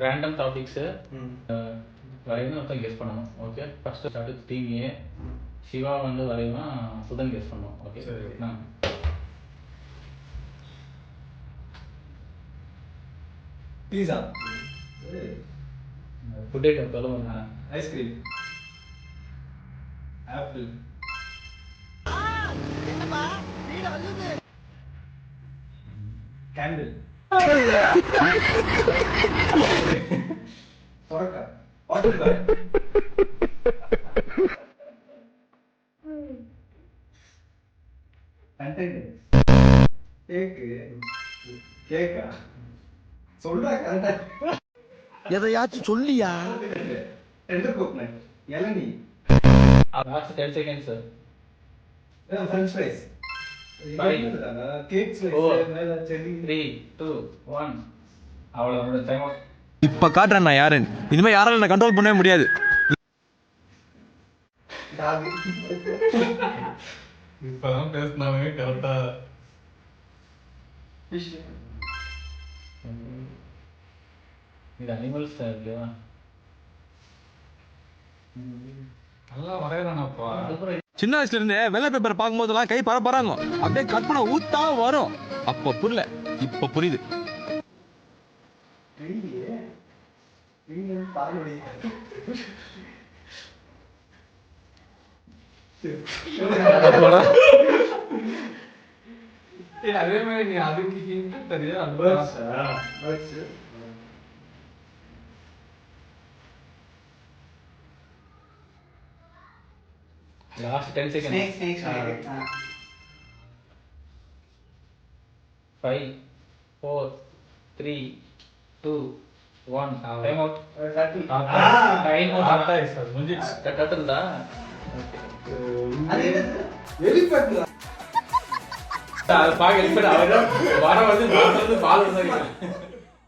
Random topics வரையணும், ஒருத்தன் guess பண்ணணும். ஓகே, ஃபஸ்ட்டு ஸ்டார்ட் டிவியே சிவா வந்து வரையுமா, சுதன் கெஸ் பண்ணணும். ஓகே, நான் பீஸா, பொட்டேட்டோ சொல்லுவாங்க, ஐஸ்கிரீம், ஆப்பிள், கேண்டில், சொரக்காய், வாட்டர் பாய், கண்டெய்னர், கேக்கா சொல்றா கரெக்டா, எதையாச்சும் சொல்லியா? டெண்டர் கோகனட், இளநீ, last 10 seconds sir. French fries, cake slice, 3 2 1 அவ்வளோ டைம் அவுட். இப்ப காட்டுறேன் நான் யாருன்னு. இனிமே யாராலும் என்ன கண்ட்ரோல் பண்ணவே முடியாது. இப்பதான் பேசினாலுமே கரெக்டா. இது அனிமல்ஸ் இல்லையா? நல்லா வரையறானப்பா. அதுக்கப்புறம் சின்ன வயசுல இருந்தே வெள்ளை பேப்பர் பார்க்கும்போதெல்லாம் கை பரப்பறாங்க. அப்படியே கற்பனை ஊத்தா வரும். அப்ப புரியல, இப்ப புரியுது. அதே மாதிரி நீ அதுக்கு ஹிண்ட் தெரியா? Last 10 seconds. 5 4 3 2 1 time out. Time out. Sir முடிஞ்சிச்சு. கட்டட்டுண்டா. எலிபென்ட் அது பாக்க எலிபென்ட் அவரே வர வந்து பால் வந்து